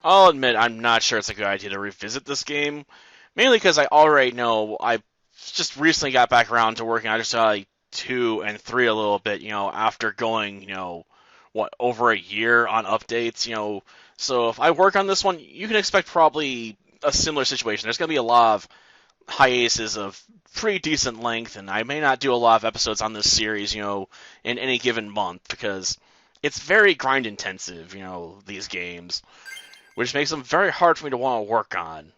I'll admit I'm not sure it's a good idea to revisit this game, mainly because I already know I just recently got back around to working on Odyssey 2 and 3 a little bit, after going, what, over a year on updates, So if I work on this one, you can expect probably a similar situation. There's going to be a lot of hiatuses of pretty decent length, and I may not do a lot of episodes on this series, in any given month, because it's very grind intensive, these games, which makes them very hard for me to want to work on,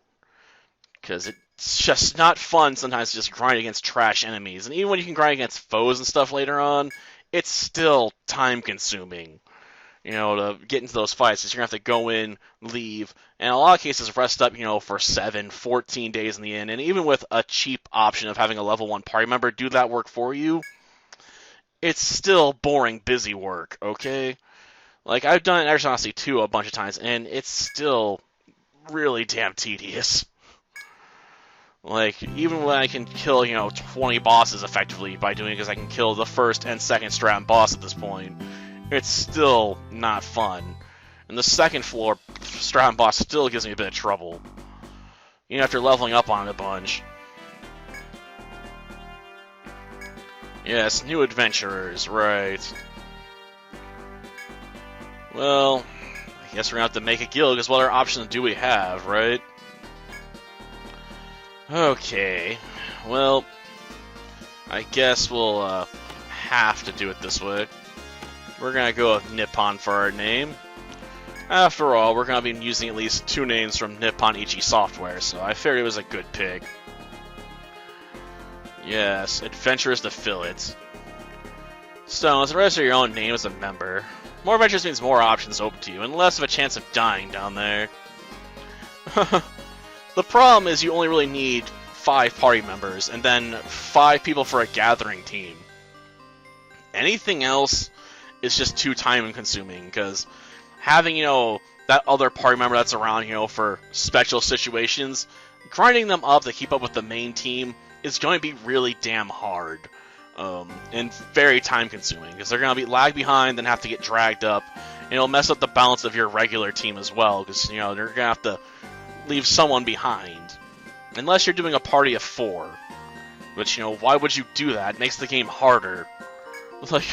because it's just not fun sometimes to just grind against trash enemies, and even when you can grind against foes and stuff later on, it's still time consuming. To get into those fights, is you're going to have to go in, leave, and in a lot of cases rest up, for 7, 14 days in the end. And even with a cheap option of having a level 1 party member do that work for you, it's still boring, busy work, okay? Like, I've done Etrian Odyssey 2 a bunch of times, and it's still really damn tedious. Like, even when I can kill, 20 bosses effectively by doing it, because I can kill the first and second Strat boss at this point, it's still not fun. And the second floor Strat boss still gives me a bit of trouble, even after leveling up on it a bunch. Yes, new adventurers, right. Well, I guess we're gonna have to make a guild, because what other options do we have, right? Okay, well, I guess we'll have to do it this way. We're gonna go with Nippon for our name. After all, we're gonna be using at least 2 names from Nippon Ichi Software, so I figured it was a good pick. Yes, Adventurers to fill it. Stones, register your own name as a member. More adventures means more options open to you, and less of a chance of dying down there. The problem is you only really need 5 party members, and then 5 people for a gathering team. Anything else is just too time consuming, because having, that other party member that's around, for special situations, grinding them up to keep up with the main team is going to be really damn hard. And very time consuming, because they're going to be lag behind and have to get dragged up, and it'll mess up the balance of your regular team as well, because, they're going to have to leave someone behind. Unless you're doing a party of 4. Which, why would you do that? It makes the game harder. Like,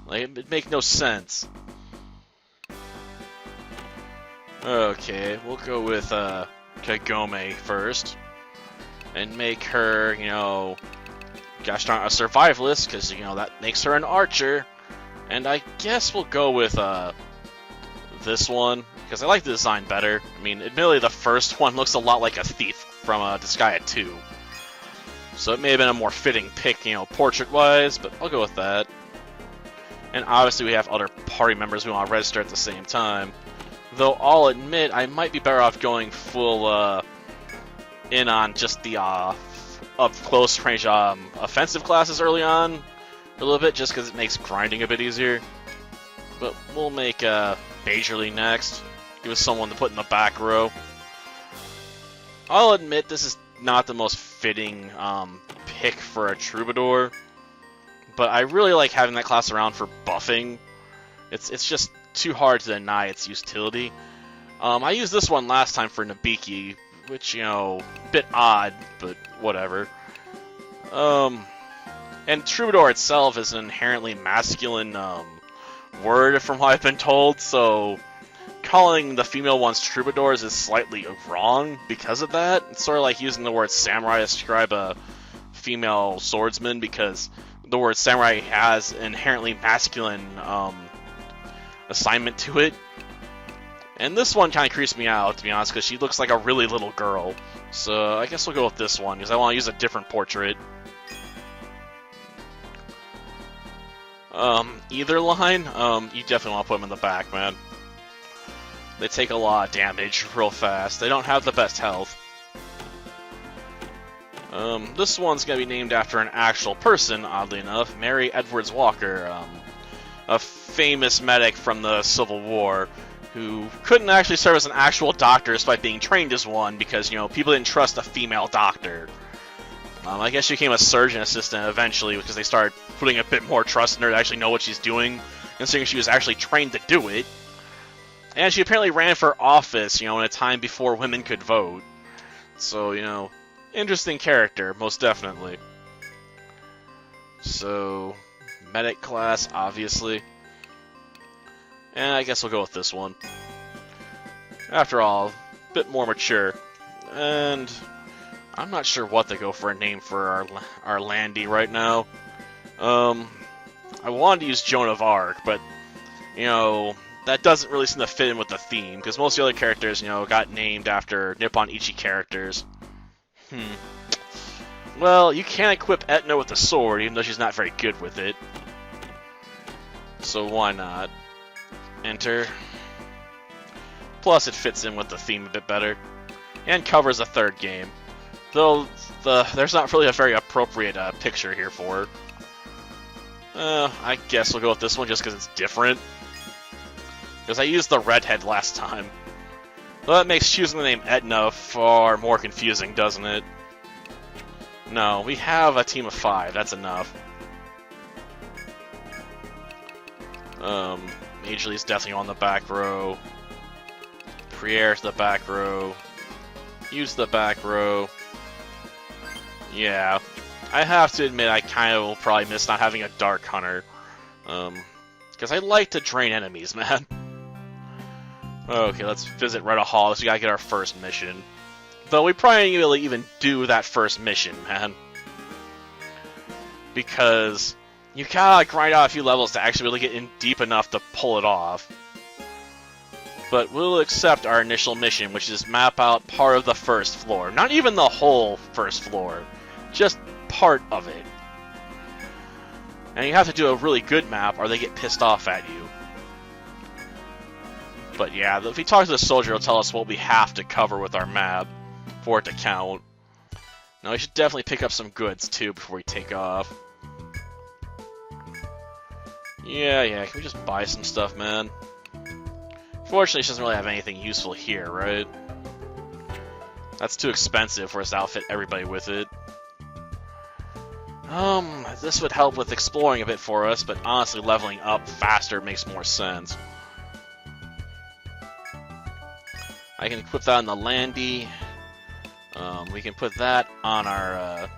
it makes no sense. Okay, we'll go with, Kagome first. And make her, gosh darn, a survivalist, because, that makes her an archer. And I guess we'll go with, this one, because I like the design better. I mean, admittedly, the first one looks a lot like a thief from Disgaea 2. So it may have been a more fitting pick, portrait-wise, but I'll go with that. And obviously we have other party members we want to register at the same time. Though I'll admit, I might be better off going full in on just the up-close range offensive classes early on a little bit, just because it makes grinding a bit easier. But we'll make Majorly next. Give us someone to put in the back row. I'll admit this is not the most fitting pick for a Troubadour, but I really like having that class around for buffing. It's just too hard to deny its utility. I used this one last time for Nabiki, which, a bit odd, but whatever. And Troubadour itself is an inherently masculine word from what I've been told, so calling the female ones troubadours is slightly wrong because of that. It's sort of like using the word samurai to describe a female swordsman, because the word samurai has an inherently masculine assignment to it. And this one kind of creeps me out, to be honest, because she looks like a really little girl. So I guess we'll go with this one, because I want to use a different portrait. Either line, you definitely want to put them in the back, man. They take a lot of damage real fast. They don't have the best health. This one's gonna be named after an actual person, oddly enough, Mary Edwards Walker, a famous medic from the Civil War, who couldn't actually serve as an actual doctor despite being trained as one, because, people didn't trust a female doctor. I guess she became a surgeon assistant eventually, because they started putting a bit more trust in her to actually know what she's doing, considering she was actually trained to do it. And she apparently ran for office, in a time before women could vote. So, interesting character, most definitely. So, medic class, obviously. And I guess we'll go with this one. After all, a bit more mature. And I'm not sure what to go for a name for our Landy right now. I wanted to use Joan of Arc, but, that doesn't really seem to fit in with the theme, because most of the other characters, got named after Nippon Ichi characters. Well, you can't equip Etna with a sword, even though she's not very good with it. So why not? Enter. Plus, it fits in with the theme a bit better. And covers a third game. Though, there's not really a very appropriate picture here for her. I guess we'll go with this one just because it's different. Because I used the redhead last time. Well, that makes choosing the name Etna far more confusing, doesn't it? No, we have a team of 5, that's enough. Major Lee's definitely on the back row. Pierre's the back row. Use the back row. Yeah, I have to admit I kind of will probably miss not having a Dark Hunter. Because I like to drain enemies, man. Okay, let's visit Retta Hall, so we gotta get our first mission. Though we probably ain't really even do that first mission, man. Because you gotta grind out a few levels to actually really get in deep enough to pull it off. But we'll accept our initial mission, which is map out part of the first floor. Not even the whole first floor, just part of it. And you have to do a really good map or they get pissed off at you. But yeah, if we talk to the soldier, he'll tell us what we have to cover with our map for it to count. Now we should definitely pick up some goods too before we take off. Yeah, can we just buy some stuff, man? Fortunately, she doesn't really have anything useful here, right? That's too expensive for us to outfit everybody with it. This would help with exploring a bit for us, but honestly, leveling up faster makes more sense. I can equip that on the Landy. We can put that on our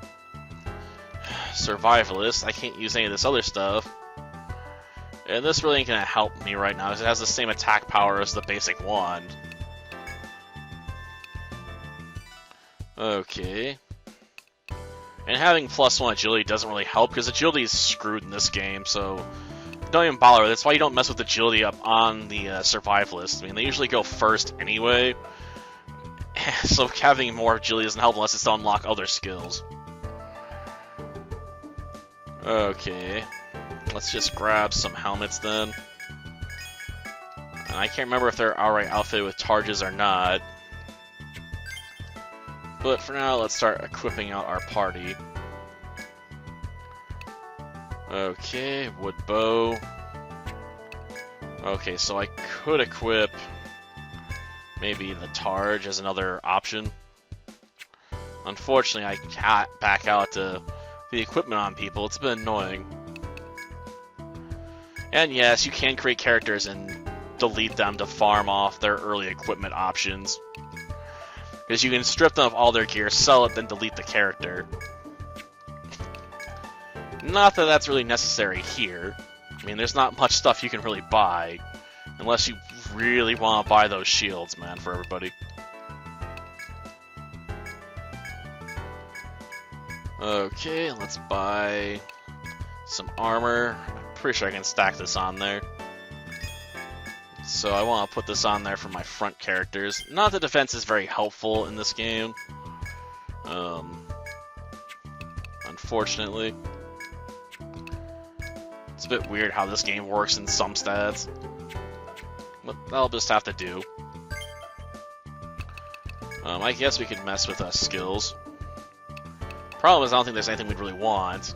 Survivalist. I can't use any of this other stuff. And this really ain't gonna help me right now, because it has the same attack power as the basic wand. Okay. And having +1 agility doesn't really help, because agility is screwed in this game, so don't even bother with it. That's why you don't mess with agility up on the Survivalist. I mean, they usually go first anyway, so having more agility doesn't help unless it's to unlock other skills. Okay. Let's just grab some helmets then. And I can't remember if they're alright outfitted with charges or not. But for now, let's start equipping out our party. Okay, wood bow. Okay, so I could equip maybe the Targe as another option. Unfortunately, I can't back out to the equipment on people. It's been annoying. And yes, you can create characters and delete them to farm off their early equipment options. Because you can strip them of all their gear, sell it, then delete the character. Not that that's really necessary here. I mean, there's not much stuff you can really buy. Unless you really want to buy those shields, man, for everybody. Okay, let's buy some armor. Pretty sure I can stack this on there. So I want to put this on there for my front characters. Not that defense is very helpful in this game. Unfortunately. It's a bit weird how this game works in some stats. But that'll just have to do. I guess we could mess with skills. Problem is, I don't think there's anything we'd really want.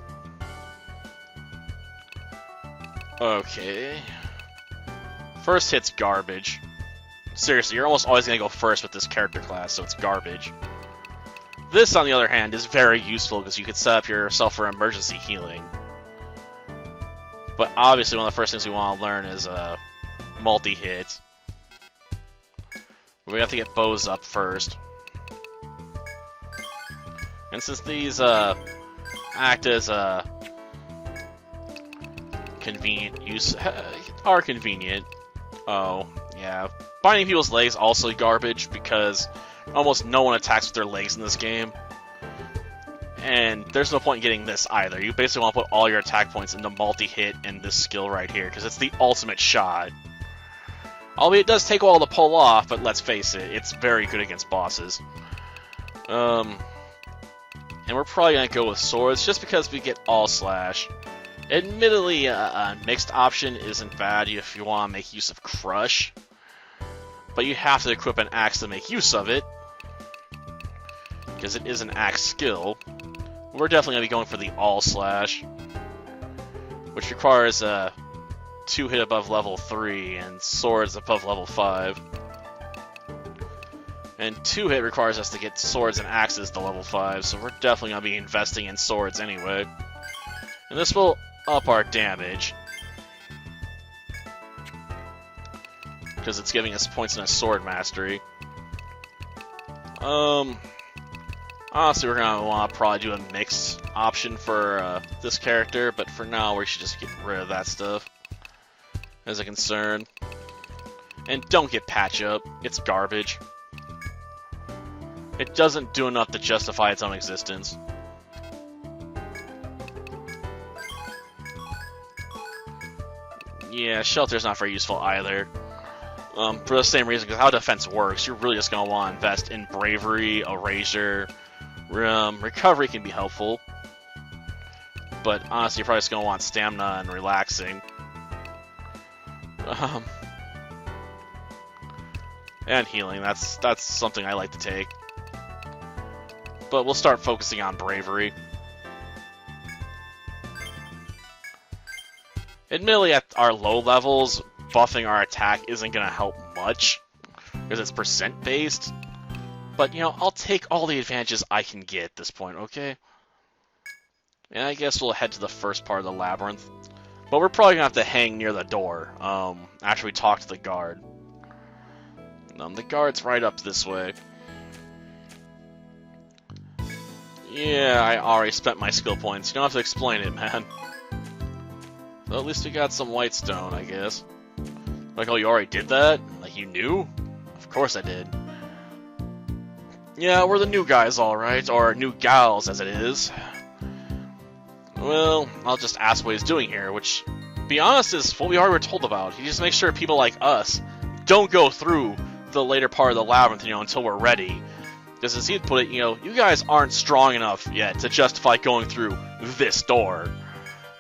Okay. First hit's garbage. Seriously, you're almost always going to go first with this character class, so it's garbage. This, on the other hand, is very useful because you can set up yourself for emergency healing. But obviously, one of the first things we want to learn is multi-hit. We have to get bows up first. And since these act as convenient use, are convenient. Oh, yeah. Binding people's legs also garbage because almost no one attacks with their legs in this game. And there's no point in getting this either. You basically want to put all your attack points into multi-hit and this skill right here, because it's the ultimate shot. Albeit it does take a while to pull off, but let's face it, it's very good against bosses. And we're probably going to go with swords, just because we get all slash. Admittedly, a mixed option isn't bad if you want to make use of crush. But you have to equip an axe to make use of it, because it is an axe skill. We're definitely going to be going for the all slash, which requires a 2-hit above level 3 and swords above level 5. And 2-hit requires us to get swords and axes to level 5, so we're definitely going to be investing in swords anyway. And this will up our damage, because it's giving us points in a sword mastery. Honestly, we're going to want to probably do a mixed option for this character, but for now we should just get rid of that stuff as a concern. And don't get patch up, it's garbage. It doesn't do enough to justify its own existence. Yeah, shelter's not very useful either. For the same reason, because how defense works, you're really just going to want to invest in bravery, erasure. Recovery can be helpful, but honestly, you're probably just going to want stamina and relaxing. And healing, that's something I like to take. But we'll start focusing on bravery. Admittedly, at our low levels, buffing our attack isn't going to help much, because it's percent based. But, you know, I'll take all the advantages I can get at this point, okay? And I guess we'll head to the first part of the labyrinth. But we're probably going to have to hang near the door, after we talk to the guard. The guard's right up this way. Yeah, I already spent my skill points. You don't have to explain it, man. So at least we got some white stone, I guess. Like, oh, you already did that? Like, you knew? Of course I did. Yeah, we're the new guys, alright. Or new gals, as it is. Well, I'll just ask what he's doing here, which, to be honest, is what we already were told about. He just makes sure people like us don't go through the later part of the labyrinth, until we're ready. Because as he'd put it, you guys aren't strong enough yet to justify going through this door.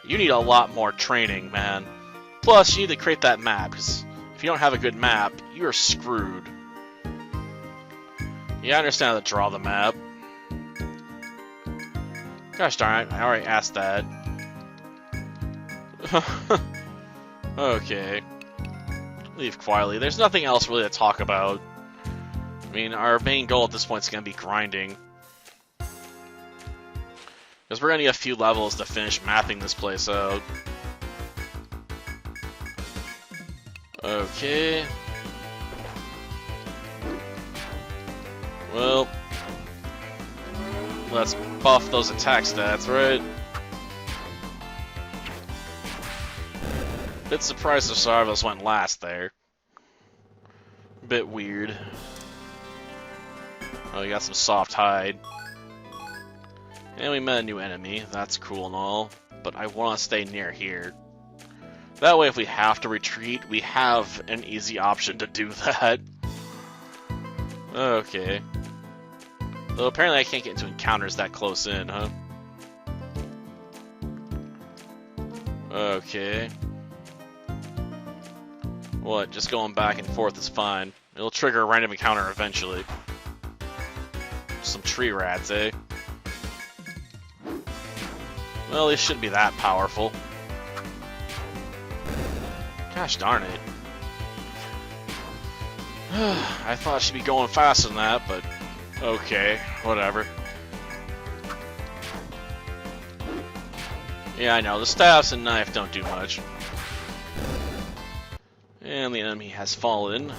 You need a lot more training, man. Plus, you need to create that map, because if you don't have a good map, you're screwed. Yeah, I understand how to draw the map. Gosh darn it, I already asked that. Okay. Leave quietly. There's nothing else really to talk about. I mean, our main goal at this point is going to be grinding. Because we're going to need a few levels to finish mapping this place out. Okay. Well, let's buff those attack stats, right? Bit surprised if Sarvos went last there. Bit weird. Oh, we got some soft hide. And we met a new enemy, that's cool and all, but I want to stay near here. That way if we have to retreat, we have an easy option to do that. Okay. Though apparently I can't get into encounters that close in, huh? Okay. What, just going back and forth is fine. It'll trigger a random encounter eventually. Some tree rats, eh? Well, they shouldn't be that powerful. Gosh darn it. I thought she'd be going faster than that, but okay, whatever. Yeah, I know, the staffs and knife don't do much. And the enemy has fallen.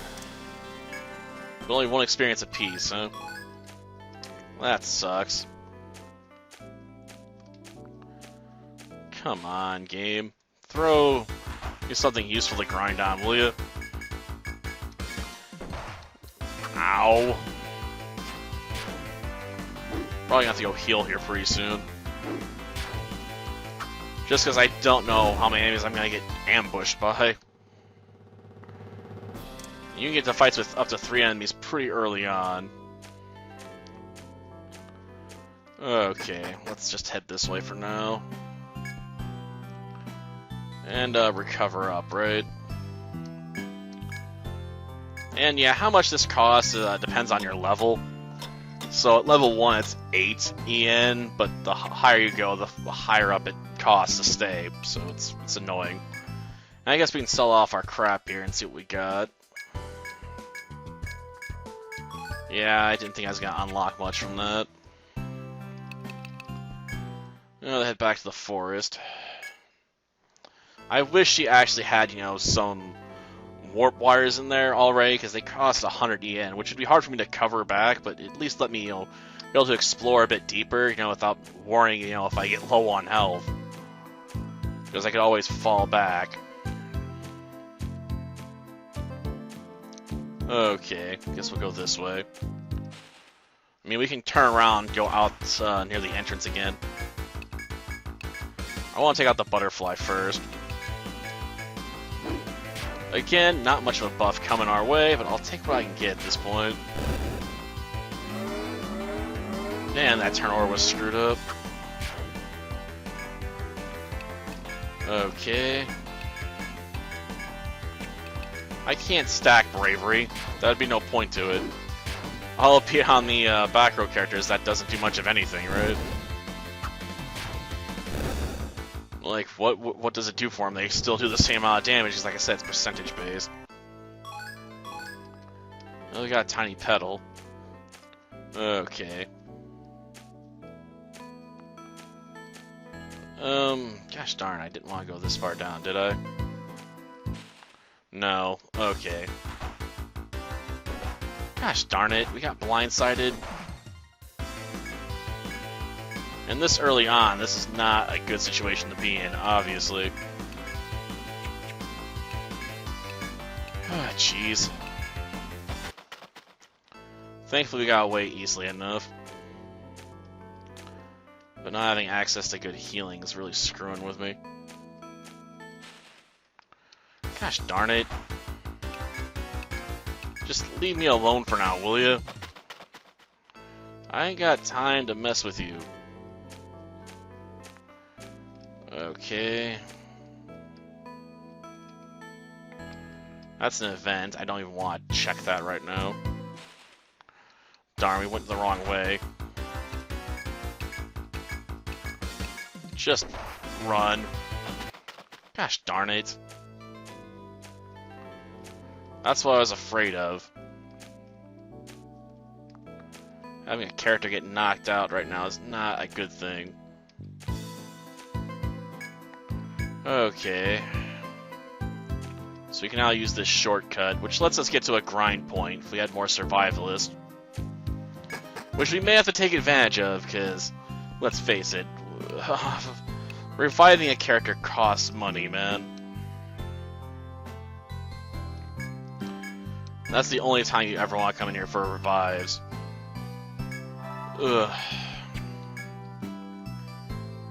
But only one experience apiece, huh? That sucks. Come on, game. Throw me something useful to grind on, will you? Ow. Probably gonna have to go heal here pretty soon. Just because I don't know how many enemies I'm gonna get ambushed by. You can get to fights with up to 3 enemies pretty early on. Okay, let's just head this way for now. And recover up, right? And yeah, how much this costs depends on your level. So at level 1 it's 8 EN, but the higher you go, the higher up it costs to stay, so it's annoying. And I guess we can sell off our crap here and see what we got. Yeah, I didn't think I was gonna unlock much from that. Now head back to the forest. I wish she actually had, you know, some warp wires in there already, because they cost 100 EN, which would be hard for me to cover back, but at least let me, you know, be able to explore a bit deeper, you know, without worrying, you know, if I get low on health. Because I could always fall back. Okay, guess we'll go this way. I mean, we can turn around and go out near the entrance again. I want to take out the butterfly first. Again, not much of a buff coming our way, but I'll take what I can get at this point. Man, that turn order was screwed up. Okay. I can't stack bravery. That would be no point to it. I'll appear on the back row characters, that doesn't do much of anything, right? Like, what does it do for them? They still do the same amount of damage, because like I said, it's percentage based. Oh, we got a tiny petal. Okay. Gosh darn, I didn't want to go this far down, did I? No. Okay. Gosh darn it, we got blindsided. And this early on, this is not a good situation to be in, obviously. Ah, jeez. Thankfully we got away easily enough. But not having access to good healing is really screwing with me. Gosh darn it. Just leave me alone for now, will you? I ain't got time to mess with you. Okay. That's an event. I don't even want to check that right now. Darn, we went the wrong way. Just run. Gosh darn it. That's what I was afraid of. Having a character get knocked out right now is not a good thing. Okay. So we can now use this shortcut, which lets us get to a grind point if we had more survivalists. Which we may have to take advantage of, because, let's face it, reviving a character costs money, man. That's the only time you ever want to come in here for revives. Ugh.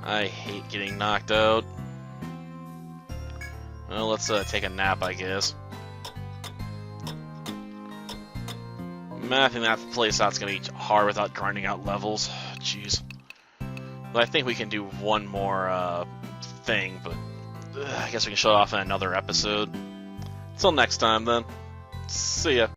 I hate getting knocked out. Well, let's take a nap, I guess. Mapping that place out's gonna be hard without grinding out levels. Jeez. But I think we can do one more thing, but I guess we can show it off in another episode. Until next time, then. See ya.